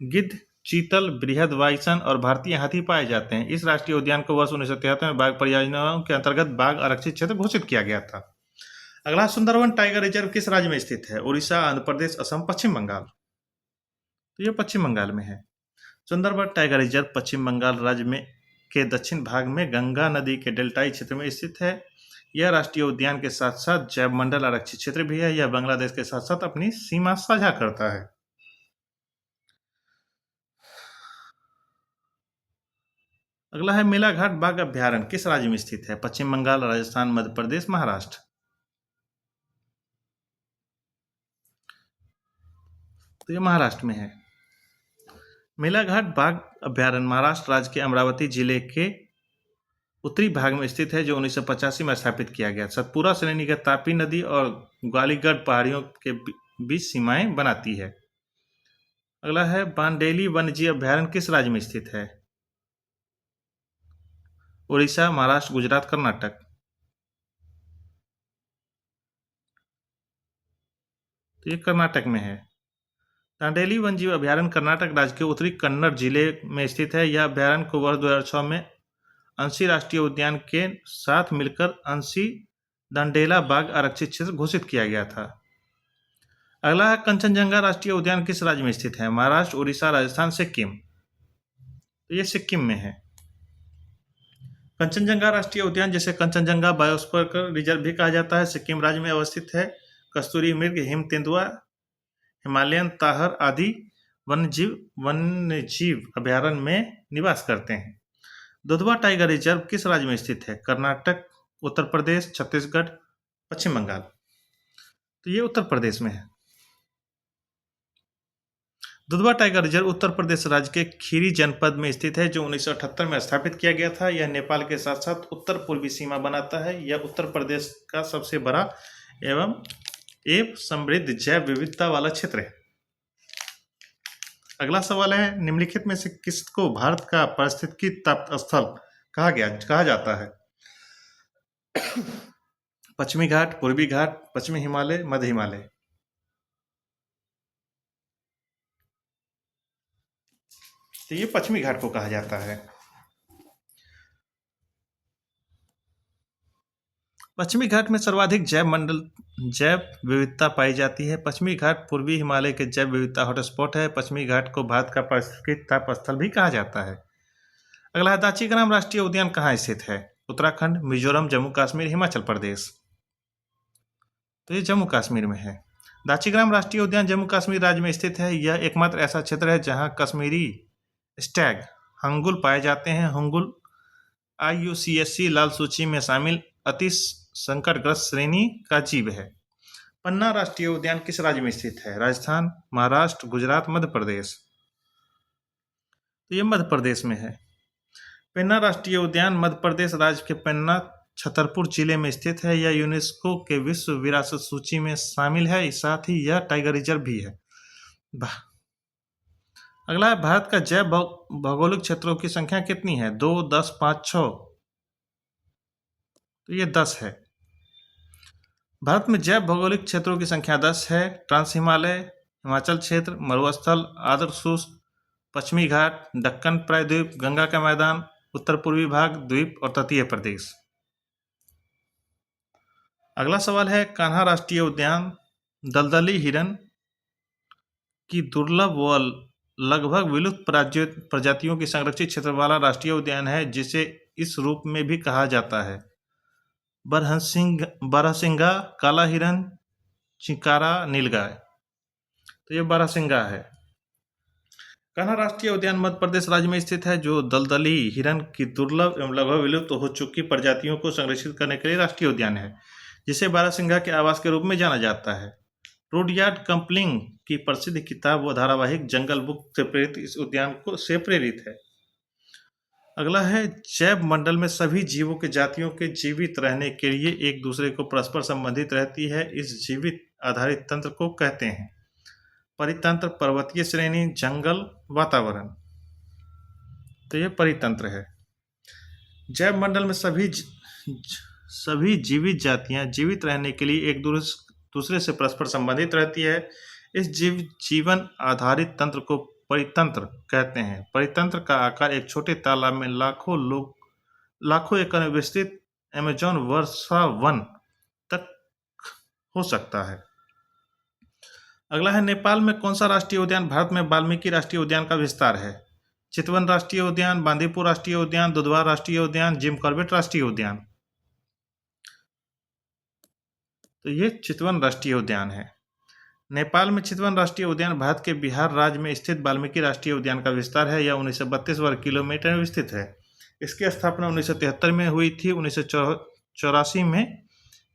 गिद्ध, चीतल, बृहद बाइसन और भारतीय हाथी पाए जाते हैं। इस राष्ट्रीय उद्यान को वर्ष 1973 में बाघ परियोजनाओं के अंतर्गत बाघ आरक्षित क्षेत्र घोषित किया गया था। अगला सुंदरवन टाइगर रिजर्व किस राज्य में स्थित है? उड़ीसा, आंध्र प्रदेश, असम, पश्चिम बंगाल। तो यह पश्चिम बंगाल में है। सुंदरवन टाइगर रिजर्व पश्चिम बंगाल राज्य में के दक्षिण भाग में गंगा नदी के डेल्टाई क्षेत्र में स्थित है। यह राष्ट्रीय उद्यान के साथ साथ जैव मंडल आरक्षित क्षेत्र भी है। यह बांग्लादेश के साथ साथ अपनी सीमा साझा करता है। अगला है मेलाघाट बाघ अभ्यारण्य किस राज्य में स्थित है? पश्चिम बंगाल, राजस्थान, मध्य प्रदेश, महाराष्ट्र। तो यह महाराष्ट्र में है। मेलाघाट बाघ अभ्यारण्य महाराष्ट्र राज्य के अमरावती जिले के उत्तरी भाग में स्थित है, जो 1985 में स्थापित किया गया। सतपुरा श्रेणी के तापी नदी और ग्वालीगढ़ पहाड़ियों के बीच सीमाएं बनाती है। अगला है बांडेली वन्यजीव अभ्यारण्य किस राज्य में स्थित है? उड़ीसा, महाराष्ट्र, गुजरात, कर्नाटक। तो ये कर्नाटक में है। दांडेली वन्यजीव अभ्यारण्य कर्नाटक राज्य के उत्तरी कन्नड़ जिले में स्थित है। यह अभ्यारण्य को वर्ष 2006 में अंशी राष्ट्रीय उद्यान के साथ मिलकर अंशी दंडेला बाघ आरक्षित क्षेत्र घोषित किया गया था। अगला है कंचनजंगा राष्ट्रीय उद्यान किस राज्य में स्थित है? महाराष्ट्र, उड़ीसा, राजस्थान, सिक्किम। तो ये सिक्किम में है। कंचनजंगा राष्ट्रीय उद्यान, जिसे कंचनजंगा बायोस्फीयर रिजर्व भी कहा जाता है, सिक्किम राज्य में अवस्थित है। कस्तूरी मृग, हिम तेंदुआ, हिमालयन ताहर आदि वन्यजीव अभ्यारण्य में निवास करते हैं। दुधवा टाइगर रिजर्व किस राज्य में स्थित है? कर्नाटक, उत्तर प्रदेश, छत्तीसगढ़, पश्चिम बंगाल। तो ये उत्तर प्रदेश में है। दुधवा टाइगर रिजर्व उत्तर प्रदेश राज्य के खीरी जनपद में स्थित है, जो 1978 में स्थापित किया गया था। यह नेपाल के साथ साथ उत्तर पूर्वी सीमा बनाता है। यह उत्तर प्रदेश का सबसे बड़ा एवं समृद्ध जैव विविधता वाला क्षेत्र है। अगला सवाल है, निम्नलिखित में से किसको भारत का पारिस्थितिकी तप्त स्थल कहा जाता है? पश्चिमी घाट, पूर्वी घाट, पश्चिमी हिमालय, मध्य हिमालय। तो ये पश्चिमी घाट को कहा जाता है। पश्चिमी घाट में सर्वाधिक जैव विविधता पाई जाती है। पश्चिमी घाट पूर्वी हिमालय के जैव विविधता हॉटस्पॉट है। पश्चिमी घाट को भारत का पारिस्थितिकी ताप स्थल भी कहा जाता है। अगला है दाचीग्राम राष्ट्रीय उद्यान कहाँ स्थित है? उत्तराखंड, मिजोरम, जम्मू कश्मीर, हिमाचल प्रदेश। तो ये जम्मू कश्मीर में है। दाचीग्राम राष्ट्रीय उद्यान जम्मू कश्मीर राज्य में स्थित है। यह एकमात्र ऐसा क्षेत्र है जहां कश्मीरी स्टैग हंगुल पाए जाते हैं। हंगुल IUCN लाल सूची में शामिल अति संकटग्रस्त श्रेणी का जीव है। पन्ना राष्ट्रीय उद्यान किस राज्य में स्थित है? राजस्थान, महाराष्ट्र, गुजरात, मध्य प्रदेश। तो ये मध्य प्रदेश में है। पन्ना राष्ट्रीय उद्यान मध्य प्रदेश राज्य के पन्ना छतरपुर जिले में स्थित है। यह यूनेस्को के विश्व विरासत सूची में शामिल है। साथ ही यह टाइगर रिजर्व भी है। अगला है, भारत का जैव भौगोलिक क्षेत्रों की संख्या कितनी है? 2, 10, 5, 6। तो ये 10 है। भारत में जैव भौगोलिक क्षेत्रों की संख्या 10 है। ट्रांस हिमालय, हिमाचल क्षेत्र, मरुस्थल, आर्द्र शुष्क, पश्चिमी घाट, दक्कन प्रायद्वीप, गंगा का मैदान, उत्तर पूर्वी भाग, द्वीप और तटीय प्रदेश। अगला सवाल है, कान्हा राष्ट्रीय उद्यान दलदली हिरन की दुर्लभ व लगभग विलुप्त प्रजातियों की संरक्षित क्षेत्र वाला राष्ट्रीय उद्यान है, जिसे इस रूप में भी कहा जाता है बारहसिंगा, काला हिरन, चिंकारा, नीलगाय। तो ये बारहसिंगा है। कान्हा राष्ट्रीय उद्यान मध्य प्रदेश राज्य में स्थित है, जो दलदली हिरन की दुर्लभ एवं लगभग विलुप्त हो चुकी प्रजातियों को संरक्षित करने के लिए राष्ट्रीय उद्यान है, जिसे बारहसिंगा के आवास के रूप में जाना जाता है। रुडयार्ड किपलिंग की प्रसिद्ध किताब व धारावाहिक जंगल बुक से प्रेरित इस उद्यान से प्रेरित है। अगला है, जैव मंडल में सभी जीवों के जातियों के जीवित रहने के लिए एक दूसरे को परस्पर संबंधित रहती है। इस जीवित आधारित तंत्र को कहते हैं परितंत्र, पर्वतीय श्रेणी, जंगल, वातावरण। तो ये परितंत्र है। जैव मंडल में सभी जीवित जातियां जीवित रहने के लिए एक दूसरे से परस्पर संबंधित रहती है। इस जीवन आधारित तंत्र को परितंत्र कहते हैं। परितंत्र का आकार एक छोटे तालाब में लाखों एकड़ में विस्तृत अमेज़न वर्षा वन तक हो सकता है। अगला है, नेपाल में कौन सा राष्ट्रीय उद्यान भारत में वाल्मीकि राष्ट्रीय उद्यान का विस्तार है? चितवन राष्ट्रीय उद्यान, बांदीपुर राष्ट्रीय उद्यान, दुधवा राष्ट्रीय उद्यान, जिम कॉर्बेट राष्ट्रीय उद्यान। तो ये चितवन राष्ट्रीय उद्यान है। नेपाल में चितवन राष्ट्रीय उद्यान भारत के बिहार राज्य में स्थित वाल्मीकि राष्ट्रीय उद्यान का विस्तार है। यह 1932 वर्ग किलोमीटर में स्थित है। इसकी स्थापना 1973 में हुई थी। 1984 में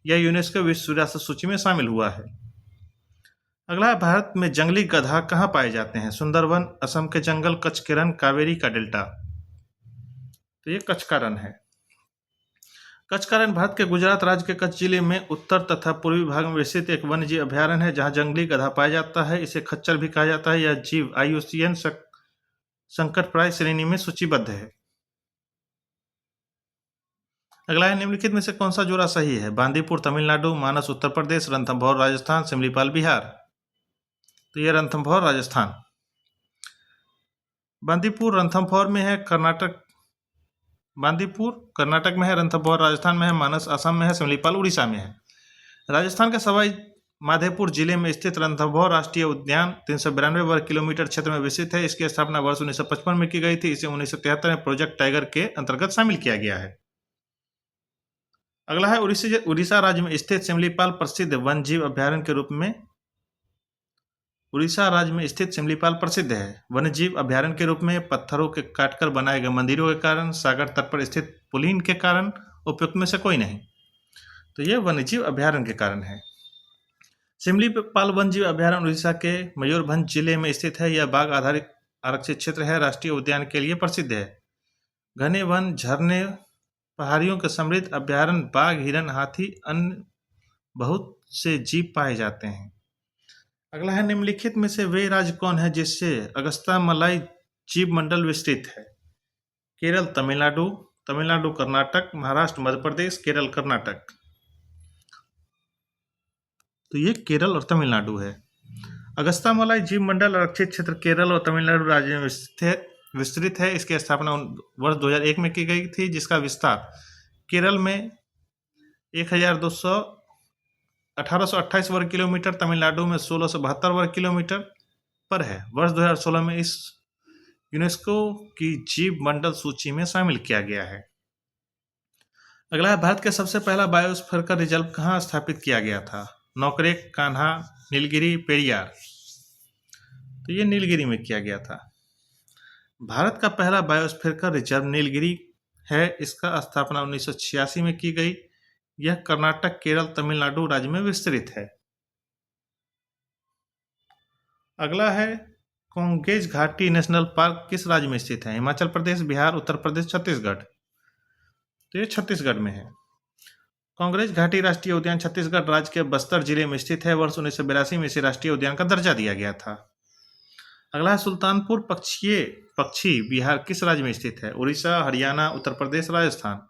यह यूनेस्को विश्व विरासत सूची में शामिल हुआ है। अगला, भारत में जंगली गधा कहाँ पाए जाते हैं? सुंदरवन, असम के जंगल, कच्छ के रण, कावेरी का डेल्टा। तो ये कच्छ का रण है। कच्छ का रण भारत के गुजरात राज्य के कच्छ जिले में उत्तर तथा पूर्वी भाग में विस्तृत एक वन्यजीव अभ्यारण्य है, जहाँ जंगली गधा पाया जाता है। इसे खच्चर भी कहा जाता है। यह जीव IUCN संकटप्राय श्रेणी में सूचीबद्ध है। अगला है, निम्नलिखित में से कौन सा जोड़ा सही है? बांदीपुर तमिलनाडु, मानस उत्तर प्रदेश, रणथंभौर राजस्थान, सिमलीपाल बिहार। तो यह रणथंभौर राजस्थान। बांदीपुर रणथंभौर में है, बांदीपुर कर्नाटक में है, रणथंभौर राजस्थान में है, मानस असम में है, सिमलीपाल उड़ीसा में है। राजस्थान के सवाई माधोपुर जिले में स्थित रणथंभौर राष्ट्रीय उद्यान 392 वर्ग किलोमीटर क्षेत्र में विस्तृत है। इसकी स्थापना वर्ष 1955 में की गई थी। इसे 1973 में प्रोजेक्ट टाइगर के अंतर्गत शामिल किया गया है। अगला है, उड़ीसा राज्य में स्थित सिमलीपाल प्रसिद्ध वन्यजीव अभ्यारण्य के रूप में उड़ीसा राज्य में स्थित सिमलीपाल प्रसिद्ध है। वन्यजीव अभ्यारण्य के रूप में पत्थरों के काटकर बनाए गए मंदिरों के कारण, सागर तट पर स्थित पुलिन के कारण उपयुक्त में से कोई नहीं। तो ये वन्यजीव अभ्यारण्य के कारण है। सिमलीपाल वन्यजीव अभ्यारण्य उड़ीसा के मयूरभंज जिले में स्थित है। यह बाघ आधारित आरक्षित क्षेत्र है। राष्ट्रीय उद्यान के लिए प्रसिद्ध है। घने वन, झरने, पहाड़ियों के समृद्ध अभ्यारण्य, बाघ, हिरन, हाथी, अन्य बहुत से जीव पाए जाते हैं। अगला है, निम्नलिखित में से वे राज्य कौन है जिससे अगस्त्यामलाई जीव मंडल विस्तृत है? केरल, तमिलनाडु कर्नाटक, महाराष्ट्र, मध्य प्रदेश, केरल, कर्नाटक। तो ये केरल और तमिलनाडु है। अगस्त्यामलाई जीव मंडल आरक्षित क्षेत्र केरल और तमिलनाडु राज्य में विस्तृत है। इसकी स्थापना वर्ष 2001 में की गई थी, जिसका विस्तार केरल में 1828 वर्ग किलोमीटर, तमिलनाडु में 1672 वर्ग किलोमीटर पर है। वर्ष 2016 में इस यूनेस्को की जीव मंडल सूची में शामिल किया गया है। अगला है, भारत का सबसे पहला बायोस्फीयर रिजर्व कहाँ स्थापित किया गया था? नौकरेक, कान्हा, नीलगिरी, पेरियार। तो ये नीलगिरी में किया गया था। भारत का पहला बायोस्फीयर रिजर्व नीलगिरी है। इसका स्थापना 1986 में की गई। यह कर्नाटक, केरल, तमिलनाडु राज्य में विस्तृत है। अगला है, कांगेज घाटी नेशनल पार्क किस राज्य में स्थित है? हिमाचल प्रदेश, बिहार, उत्तर प्रदेश, छत्तीसगढ़। तो ये छत्तीसगढ़ में है। कांगेज घाटी राष्ट्रीय उद्यान छत्तीसगढ़ राज्य के बस्तर जिले में स्थित है। वर्ष 1982 में इसे राष्ट्रीय उद्यान का दर्जा दिया गया था। अगला है, सुल्तानपुर पक्षी बिहार किस राज्य में स्थित है? उड़ीसा, हरियाणा, उत्तर प्रदेश, राजस्थान।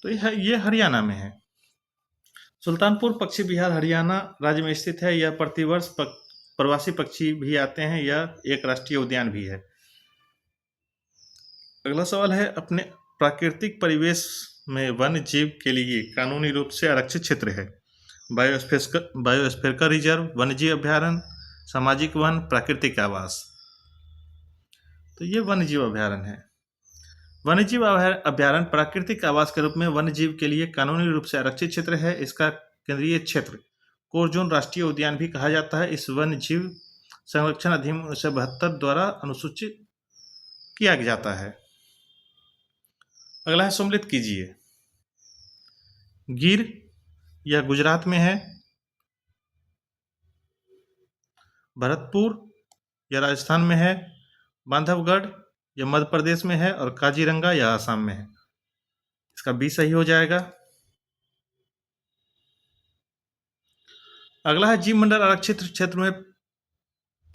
तो ये हरियाणा में है। सुल्तानपुर पक्षी बिहार हरियाणा राज्य में स्थित है। यह प्रतिवर्ष प्रवासी पक्षी भी आते हैं। यह एक राष्ट्रीय उद्यान भी है। अगला सवाल है, अपने प्राकृतिक परिवेश में वन्य जीव के लिए कानूनी रूप से आरक्षित क्षेत्र है? बायोस्फीयर रिजर्व, वन्यजीव अभ्यारण्य, सामाजिक वन, प्राकृतिक आवास। तो ये वन्यजीव अभ्यारण्य है। वन्यजीव अभ्यारण्य प्राकृतिक आवास के रूप में वन्यजीव के लिए कानूनी रूप से आरक्षित क्षेत्र है। इसका केंद्रीय क्षेत्र कोरजोन राष्ट्रीय उद्यान भी कहा जाता है। इस वन्यजीव संरक्षण अधिनियम 1972 द्वारा अनुसूचित किया जाता है। अगला है सम्मिलित कीजिए। गिर यह गुजरात में है, भरतपुर यह राजस्थान में है, बांधवगढ़ यह मध्य प्रदेश में है और काजीरंगा यह आसाम में है। इसका बी सही हो जाएगा। अगला है जीव मंडल आरक्षित क्षेत्र में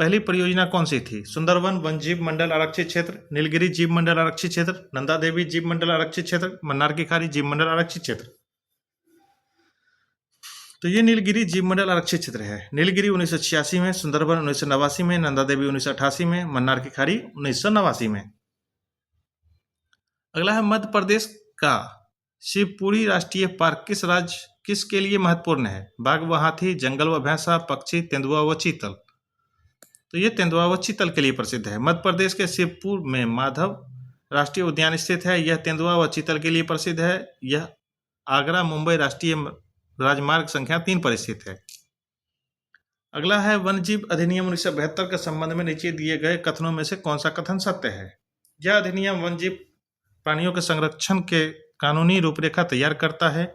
पहली परियोजना कौन सी थी? सुंदरवन वन जीव मंडल आरक्षित क्षेत्र, नीलगिरी जीव मंडल आरक्षित क्षेत्र, नंदा देवी जीव मंडल आरक्षित क्षेत्र, मन्नार की खाड़ी जीव मंडल आरक्षित क्षेत्र। तो ये नीलगिरी जीव मंडल आरक्षित क्षेत्र है। नीलगिरी 1986 में, सुंदरवन 1989 में, नंदा देवी 1988 में, मन्नार की खाड़ी 1989 में। अगला है मध्य प्रदेश का शिवपुरी राष्ट्रीय पार्क किसके लिए महत्वपूर्ण है? बाघ व हाथी, जंगल व भैंसा, पक्षी, तेंदुआ व चीतल। तो ये तेंदुआ व चीतल के लिए प्रसिद्ध है। मध्य प्रदेश के शिवपुर में माधव राष्ट्रीय उद्यान स्थित है। यह तेंदुआ व चीतल के लिए प्रसिद्ध है। यह आगरा मुंबई राष्ट्रीय राजमार्ग संख्या 3 पर स्थित है। अगला है वन्यजीव अधिनियम 1972 के संबंध में नीचे दिए गए कथनों में से कौन सा कथन सत्य है? यह अधिनियम वन्यजीव प्राणियों के संरक्षण के कानूनी रूपरेखा तैयार करता है।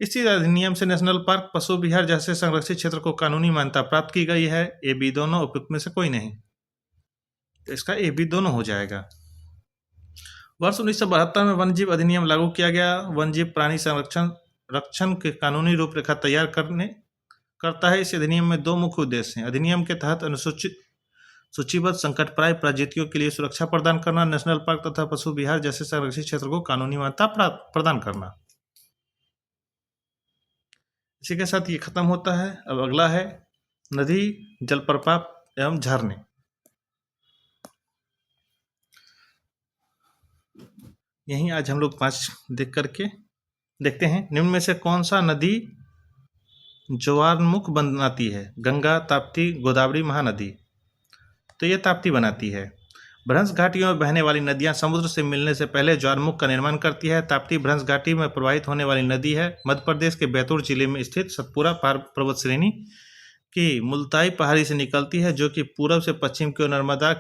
इसी अधिनियम से नेशनल पार्क, पशु विहार जैसे संरक्षित क्षेत्र को कानूनी मान्यता प्राप्त की गई है। ए बी दोनों उपयुक्त में से कोई नहीं, तो इसका ए बी दोनों हो जाएगा। वर्ष 1972 में वन्यजीव अधिनियम लागू किया गया। वन्यजीव प्राणी रक्षण के कानूनी रूपरेखा तैयार करता है। इस अधिनियम में 2 मुख्य उद्देश्य हैं। अधिनियम के तहत सूचीबद्ध संकटप्राय प्रजातियों के लिए सुरक्षा प्रदान करना, नेशनल पार्क तथा पशु विहार जैसे संरक्षित क्षेत्र को कानूनी मान्यता प्रदान करना। इसी के साथ ये खत्म होता है। अब अगला है नदी, जलप्रपात एवं झरने। यहीं आज हम लोग 5 देखते हैं। निम्न में से कौन सा नदी ज्वारमुख बनाती है? गंगा, ताप्ती, गोदावरी, महानदी। तो ये ताप्ती बनाती है। भ्रंश घाटियों में बहने वाली नदियां समुद्र से मिलने से पहले ज्वारमुख का निर्माण करती है। ताप्ती भ्रंश घाटी में प्रवाहित होने वाली नदी है। मध्य प्रदेश के बैतूल जिले में स्थित सतपुरा पर्वत श्रेणी की मुल्ताई पहाड़ी से निकलती है, जो कि पूर्व से पश्चिम की ओर नर्मदा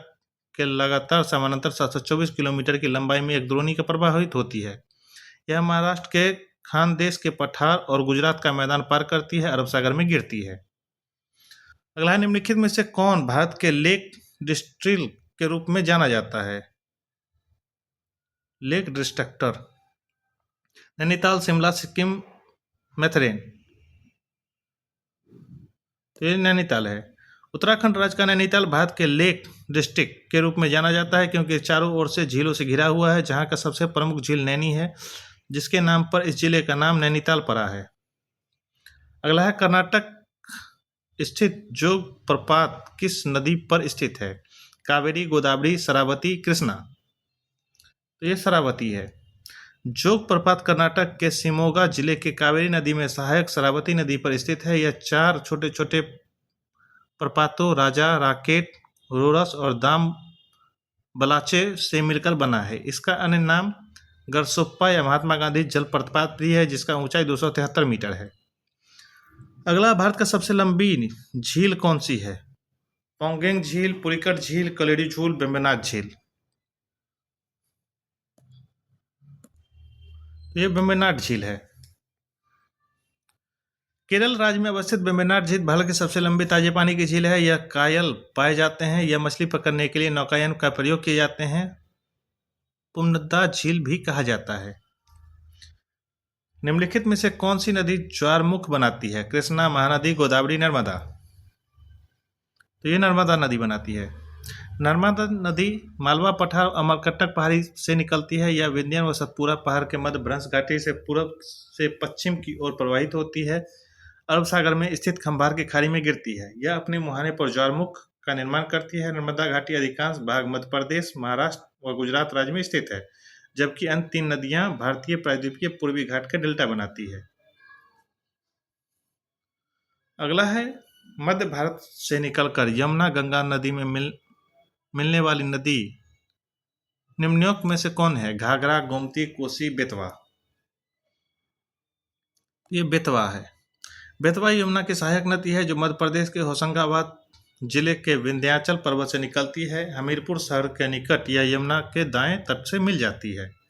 के लगातार समानांतर 724 किलोमीटर की लंबाई में एक द्रोणी का प्रवाहित होती है। यह महाराष्ट्र के खानदेश के पठार और गुजरात का मैदान पार करती है, अरब सागर में गिरती है। अगला है निम्नलिखित में से कौन भारत के लेक डिस्ट्रिक्ट के रूप में जाना जाता है? Lake district, Nainital, Shimla, Sikkim, Matheran. तो ये नैनीताल है। उत्तराखंड राज्य का नैनीताल भारत के लेक डिस्ट्रिक्ट के रूप में जाना जाता है, क्योंकि चारों ओर से झीलों से घिरा हुआ है, जहाँ का सबसे प्रमुख झील नैनी है, जिसके नाम पर इस जिले का नाम नैनीताल पड़ा है। अगला है कर्नाटक स्थित जोग प्रपात किस नदी पर स्थित है? कावेरी, गोदावरी, शरावती, कृष्णा। तो ये शरावती है। जोग प्रपात कर्नाटक के शिमोगा जिले के कावेरी नदी में सहायक शरावती नदी पर स्थित है। यह 4 छोटे छोटे प्रपातों राजा, राकेट, रोरस और दाम बलाचे से मिलकर बना है। इसका अन्य नाम गरसोप्पा या महात्मा गांधी जल प्रपात भी है, जिसका ऊंचाई 273 मीटर है। अगला, भारत का सबसे लंबी झील कौन सी है? पोंगेंग झील, पुलिकट झील, कलेडी झील, वेम्बनाड झील। ये वेम्बनाड झील है। केरल राज्य में अवस्थित वेम्बनाड झील भारत की सबसे लंबी ताजे पानी की झील है। यह कायल पाए जाते हैं। यह मछली पकड़ने के लिए नौकायन का प्रयोग किए जाते हैं। पुमनदा झील भी कहा जाता है। निम्नलिखित में से कौन सी नदी ज्वारमुख बनाती है? कृष्णा, महानदी, गोदावरी, नर्मदा। तो ये नर्मदा नदी बनाती है। नर्मदा नदी मालवा पठार और अमरकंटक पहाड़ी से निकलती है। यह विंध्य व सतपुरा पहाड़ के मध्य भ्रंश घाटी से पूर्व से पश्चिम की ओर प्रवाहित होती है। अरब सागर में स्थित खंभार की खाड़ी में गिरती है। यह अपने मुहाने पर ज्वारमुख का निर्माण करती है। नर्मदा घाटी अधिकांश भाग मध्य प्रदेश, महाराष्ट्र और गुजरात राज्य में स्थित है, जबकि अन्य 3 नदियां भारतीय प्रायद्वीपीय पूर्वी घाट के डेल्टा बनाती है। अगला है मध्य भारत से निकलकर यमुना गंगा नदी में मिलने वाली नदी निम्नलिखित में से कौन है? घाघरा, गोमती, कोसी, बेतवा। ये बेतवा है। बेतवा यमुना की सहायक नदी है जो मध्य प्रदेश के होशंगाबाद जिले के विंध्याचल पर्वत से निकलती है। हमीरपुर शहर के निकट यह यमुना के दाएं तट से मिल जाती है।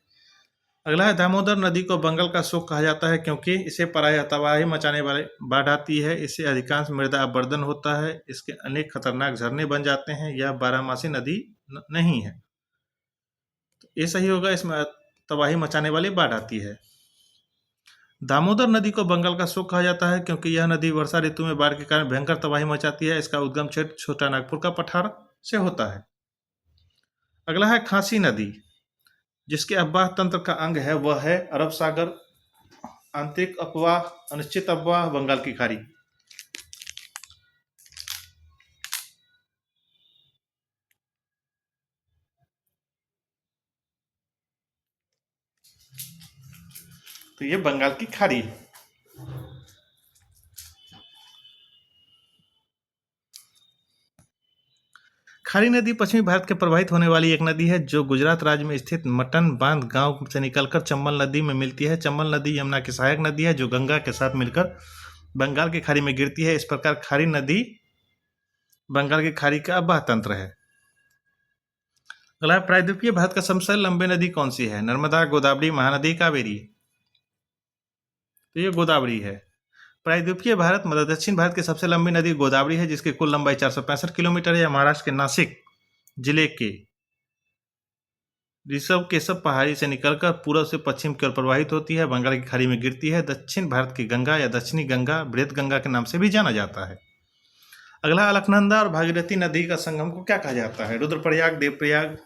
अगला है, दामोदर नदी को बंगाल का शोक कहा जाता है क्योंकि इसे प्रायः तबाही मचाने वाले बाढ़ आती है। इससे अधिकांश मृदा अपरदन होता है। इसके अनेक खतरनाक झरने बन जाते हैं। यह बारहमासी नदी नहीं है। तो ये सही होगा, इसमें तबाही मचाने वाली बाढ़ आती है। दामोदर नदी को बंगाल का शोक कहा जाता है क्योंकि यह नदी वर्षा ऋतु में बाढ़ के कारण भयंकर तबाही मचाती है। इसका उद्गम क्षेत्र छोटा नागपुर का पठार से होता है। अगला है, खासी नदी, जिसके अफवाह तंत्र का अंग है वह है अरब सागर, आंतरिक अफवाह, अनिश्चित अफवाह, बंगाल की खाड़ी। तो ये बंगाल की खाड़ी है। खारी नदी पश्चिमी भारत के प्रवाहित होने वाली एक नदी है जो गुजरात राज्य में स्थित मटन बांध गांव से निकलकर चंबल नदी में मिलती है। चंबल नदी यमुना की सहायक नदी है जो गंगा के साथ मिलकर बंगाल की खाड़ी में गिरती है। इस प्रकार खारी नदी बंगाल की खाड़ी का अफवाह तंत्र है। अगला, प्रायद्वीपीय भारत का सबसे लंबी नदी कौन सी है? नर्मदा, गोदावरी, महानदी, कावेरी। तो ये गोदावरी है। प्रायद्वीपीय भारत मतलब दक्षिण भारत की सबसे लंबी नदी गोदावरी है जिसकी कुल लंबाई 465 किलोमीटर है। महाराष्ट्र के नासिक जिले के ऋषभ केशव पहाड़ी से निकलकर पूर्व से पश्चिम की ओर प्रवाहित होती है, बंगाल की खाड़ी में गिरती है। दक्षिण भारत की गंगा या दक्षिणी गंगा, बृहत गंगा के नाम से भी जाना जाता है। अगला, अलकनंदा और भागीरथी नदी का संगम को क्या कहा जाता है? रुद्रप्रयाग, देवप्रयाग,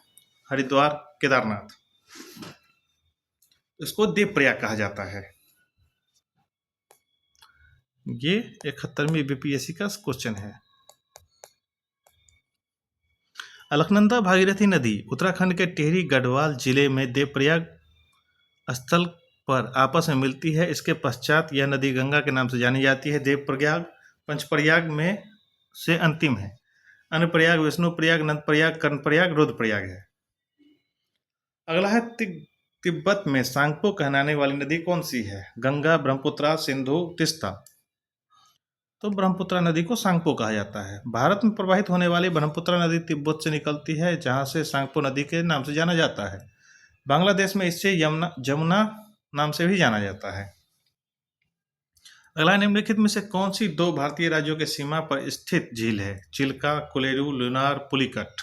हरिद्वार, केदारनाथ। इसको देवप्रयाग कहा जाता है। ये 71वीं बीपीएससी का क्वेश्चन है। अलकनंदा भागीरथी नदी उत्तराखंड के टिहरी गढ़वाल जिले में देवप्रयाग स्थल पर आपस में मिलती है। इसके पश्चात यह नदी गंगा के नाम से जानी जाती है। देवप्रयाग पंचप्रयाग में से अंतिम है। अन्नप्रयाग, विष्णुप्रयाग, नंदप्रयाग, कर्णप्रयाग, रुद्रप्रयाग है। अगला है, तिब्बत में सांगपो कहलाने वाली नदी कौन सी है? गंगा, ब्रह्मपुत्र, सिंधु, तीस्ता। तो ब्रह्मपुत्र नदी को सांगपो कहा जाता है। भारत में प्रवाहित होने वाली ब्रह्मपुत्र नदी तिब्बत से निकलती है जहां से सांगपो नदी के नाम से जाना जाता है। बांग्लादेश में इसे जमुना नाम से भी जाना जाता है। अगला, निम्नलिखित में से कौन सी दो भारतीय राज्यों के सीमा पर स्थित झील है? चिल्का, कोलेरू, लुनार, पुलिकट।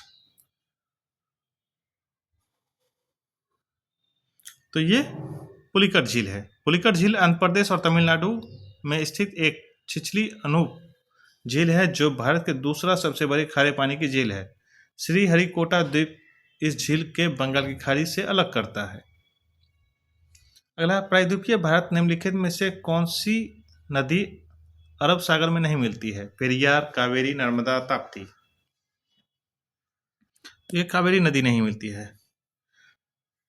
तो ये पुलिकट झील है। पुलिकट झील आंध्र प्रदेश और तमिलनाडु में स्थित एक छिछली अनूप झील है जो भारत के दूसरा सबसे बड़ी खारे पानी की झील है। श्रीहरिकोटा द्वीप इस झील के बंगाल की खाड़ी से अलग करता है। अगला, प्रायद्वीपीय भारत निम्नलिखित में से कौन सी नदी अरब सागर में नहीं मिलती है? पेरियार, कावेरी, नर्मदा, ताप्ती। ये कावेरी नदी नहीं मिलती है।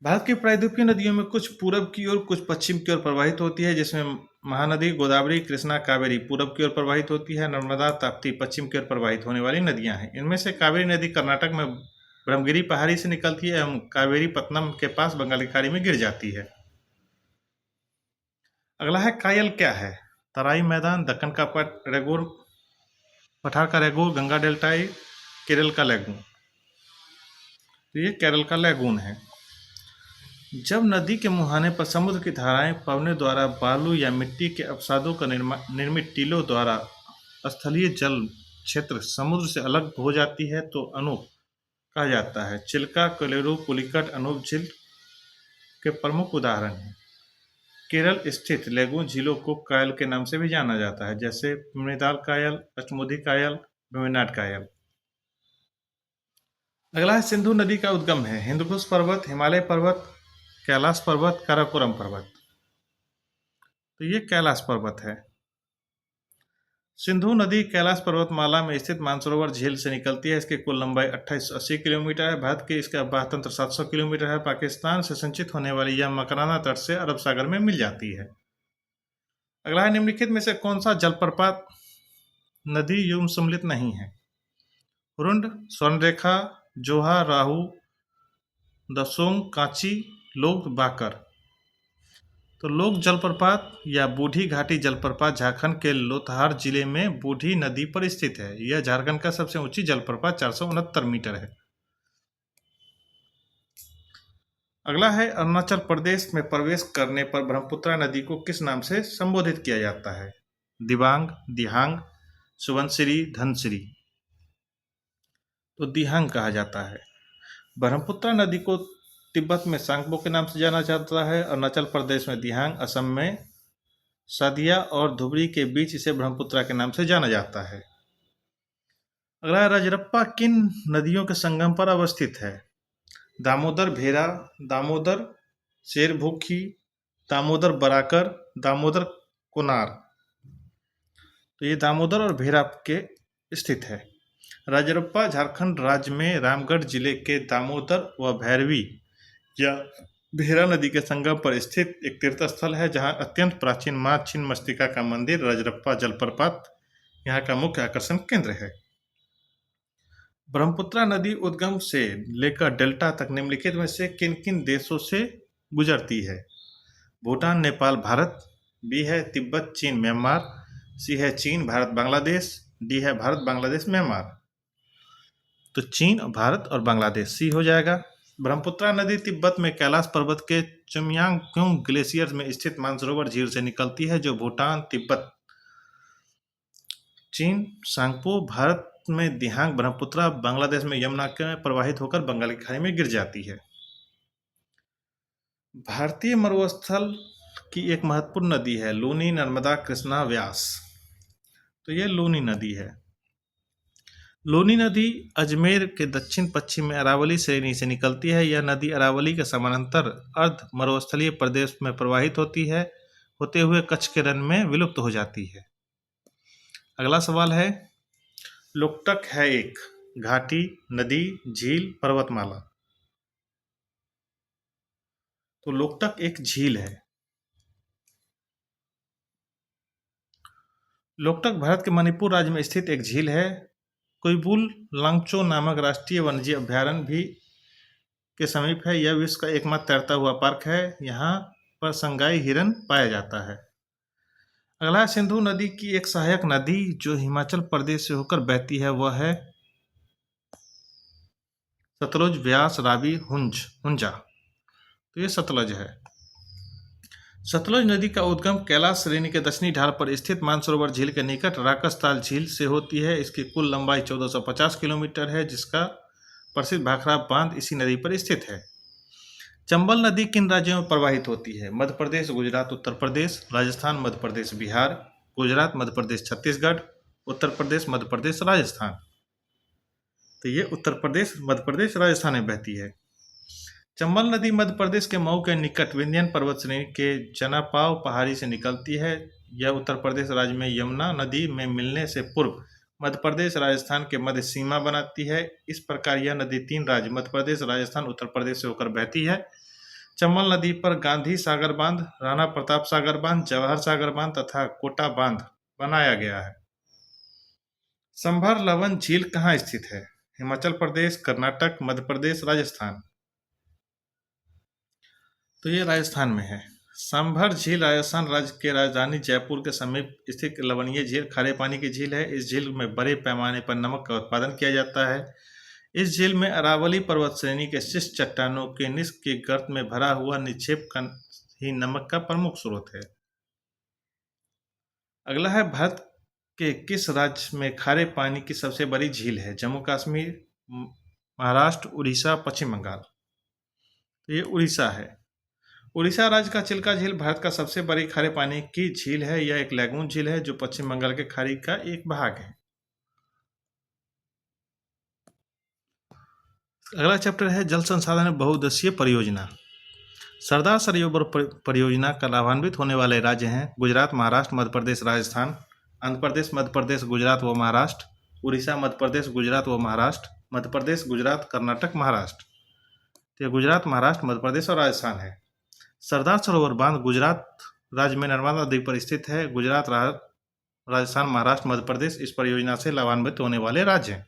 भारत की प्रायद्वीपीय नदियों में कुछ पूरब की ओर कुछ पश्चिम की ओर प्रवाहित होती है जिसमें महानदी, गोदावरी, कृष्णा, कावेरी पूरब की ओर प्रवाहित होती है। नर्मदा, ताप्ती पश्चिम की ओर प्रवाहित होने वाली नदियां हैं। इनमें से कावेरी नदी कर्नाटक में ब्रह्मगिरी पहाड़ी से निकलती है एवं कावेरी पत्तनम के पास बंगाल की खाड़ी में गिर जाती है। अगला है, कायल क्या है? तराई मैदान, दक्कन का रेगूर, पठार का रेगूर, गंगा डेल्टाई, केरल का लैगून। तो ये केरल का लैगून है। जब नदी के मुहाने पर समुद्र की धाराएं पवने द्वारा बालू या मिट्टी के अवसादों का निर्मित टीलों द्वारा स्थलीय जल क्षेत्र समुद्र से अलग हो जाती है तो अनूप कहा जाता है। चिल्का, कोलेरू, पुलिकट अनूप झील के प्रमुख उदाहरण हैं। केरल स्थित लैगून झीलों को कायल के नाम से भी जाना जाता है जैसे मृणाल कायल, अष्टमुदी कायल, वेम्बनाड कायल। अगला है, सिंधु नदी का उद्गम है? हिंदुकुश पर्वत, हिमालय पर्वत, कैलाश पर्वत, काराकोरम पर्वत। तो ये कैलाश पर्वत है। सिंधु नदी कैलाश पर्वतमाला में स्थित मानसरोवर झील से निकलती है। इसकी कुल लंबाई 2880 किलोमीटर है। भारत के इसका अवबाह तंत्र 700 किलोमीटर है। पाकिस्तान से संचित होने वाली यह मकराना तट से अरब सागर में मिल जाती है। अगला है, निम्नलिखित में से कौन सा जलप्रपात नदी युग्म सम्मिलित नहीं है? रुंड, स्वर्णरेखा, जोहा, राहु, दसोंग, कांची, लोग, बाकर। तो लोक जलप्रपात या बूढ़ी घाटी जलप्रपात झारखंड के लोथहार जिले में बूढ़ी नदी पर स्थित है। यह झारखंड का सबसे ऊंची जलप्रपात 469 मीटर है। अगला है अरुणाचल प्रदेश में प्रवेश करने पर ब्रह्मपुत्रा नदी को किस नाम से संबोधित किया जाता है? दिबांग, दिहांग, सुबनसिरी, धनसिरी। तो दिहांग कहा जाता है। ब्रह्मपुत्रा नदी को तिब्बत में सांगपो के नाम से जाना जाता है। अरुणाचल प्रदेश में दिहांग, असम में सदिया और धुबरी के बीच इसे ब्रह्मपुत्रा के नाम से जाना जाता है। अगला रजरप्पा किन नदियों के संगम पर अवस्थित है? दामोदर भेरा, दामोदर शेरभूखी, दामोदर बराकर, दामोदर कोनार। तो ये दामोदर और भेरा के स्थित है। रजरप्पा झारखंड राज्य में रामगढ़ जिले के दामोदर व भैरवी या भेरा नदी के संगम पर स्थित एक तीर्थ स्थल है, जहां अत्यंत प्राचीन मां छिन्नमस्तिका का मंदिर रजरप्पा जलप्रपात यहाँ का मुख्य आकर्षण केंद्र है। ब्रह्मपुत्रा नदी उद्गम से लेकर डेल्टा तक निम्नलिखित में से किन किन देशों से गुजरती है? भूटान, नेपाल, भारत। बी है तिब्बत, चीन, म्यांमार। सी है चीन, भारत, बांग्लादेश। डी है भारत, बांग्लादेश, म्यांमार। तो चीन, भारत और बांग्लादेश, सी हो जाएगा। ब्रह्मपुत्रा नदी तिब्बत में कैलाश पर्वत के चुमयांगक्योंग ग्लेशियर में स्थित मानसरोवर झील से निकलती है, जो भूटान, तिब्बत, चीन सांगपो, भारत में दिहांग, ब्रह्मपुत्रा, बांग्लादेश में यमुना के प्रवाहित होकर बंगाल की खाड़ी में गिर जाती है। भारतीय मरुस्थल की एक महत्वपूर्ण नदी है लूनी, नर्मदा, कृष्णा, व्यास। तो यह लूनी नदी है। लूनी नदी अजमेर के दक्षिण पश्चिम में अरावली श्रेणी से निकलती है। यह नदी अरावली के समानांतर अर्ध मरुस्थलीय प्रदेश में प्रवाहित होती है, होते हुए कच्छ के रण में विलुप्त हो जाती है। अगला सवाल है, लोकटक है एक घाटी, नदी, झील, पर्वतमाला। तो लोकटक एक झील है। लोकटक भारत के मणिपुर राज्य में स्थित एक झील है। कोइबुल लांगचो नामक राष्ट्रीय वन्यजीव अभ्यारण्य भी के समीप है। यह विश्व का एकमात्र तैरता हुआ पार्क है। यहाँ पर संगाई हिरन पाया जाता है। अगला, सिंधु नदी की एक सहायक नदी जो हिमाचल प्रदेश से होकर बहती है वह है सतलुज, व्यास, रावी, हुंजा। तो ये सतलज है। सतलज नदी का उद्गम कैलाश श्रेणी के दक्षिणी ढाल पर स्थित मानसरोवर झील के निकट राकसताल झील से होती है। इसकी कुल लंबाई 1450 किलोमीटर है, जिसका प्रसिद्ध भाखड़ा बांध इसी नदी पर स्थित है। चंबल नदी किन राज्यों में प्रवाहित होती है? मध्य प्रदेश, गुजरात, उत्तर प्रदेश, राजस्थान, मध्य प्रदेश, बिहार। गुजरात, मध्य प्रदेश, छत्तीसगढ़। उत्तर प्रदेश, मध्य प्रदेश, राजस्थान। तो ये उत्तर प्रदेश, मध्य प्रदेश, राजस्थान में बहती है। चंबल नदी मध्य प्रदेश के मऊ के निकट विंध्यन पर्वत श्रेणी के जनापाव पहाड़ी से निकलती है। यह उत्तर प्रदेश राज्य में यमुना नदी में मिलने से पूर्व मध्य प्रदेश राजस्थान के मध्य सीमा बनाती है। इस प्रकार यह नदी तीन राज्य मध्य प्रदेश, राजस्थान, उत्तर प्रदेश से होकर बहती है। चंबल नदी पर गांधी सागर बांध, राणा प्रताप सागर बांध, जवाहर सागर बांध तथा कोटा बांध बनाया गया है। संभर लवन झील कहाँ स्थित है? हिमाचल प्रदेश, कर्नाटक, मध्य प्रदेश, राजस्थान। तो ये राजस्थान में है। सांभर झील राजस्थान राज्य के राजधानी जयपुर के समीप स्थित लवणीय झील खारे पानी की झील है। इस झील में बड़े पैमाने पर नमक का उत्पादन किया जाता है। इस झील में अरावली पर्वत श्रेणी के शिष्ट चट्टानों के निस्क के गर्त में भरा हुआ निक्षेप का ही नमक का प्रमुख स्रोत है। अगला है, भारत के किस राज्य में खारे पानी की सबसे बड़ी झील है? जम्मू कश्मीर, महाराष्ट्र, उड़ीसा, पश्चिम बंगाल। तो ये उड़ीसा है। उड़ीसा राज्य का चिल्का झील भारत का सबसे बड़ी खारे पानी की झील है। यह एक लैगून झील है जो पश्चिम बंगाल के खाड़ी का एक भाग है। अगला चैप्टर है जल संसाधन बहुउद्देशीय परियोजना। सरदार सरोवर परियोजना का लाभान्वित होने वाले राज्य हैं गुजरात, महाराष्ट्र, मध्य प्रदेश, राजस्थान। आंध्र प्रदेश, मध्य प्रदेश, गुजरात व महाराष्ट्र। उड़ीसा, मध्य प्रदेश, गुजरात व महाराष्ट्र। मध्य प्रदेश, गुजरात, कर्नाटक, महाराष्ट्र। तो गुजरात, महाराष्ट्र, मध्य प्रदेश और राजस्थान है। सरदार सरोवर बांध गुजरात राज्य में नर्मदा नदी पर स्थित है। गुजरात, राजस्थान, महाराष्ट्र, मध्य प्रदेश इस परियोजना से लाभान्वित होने वाले राज्य हैं।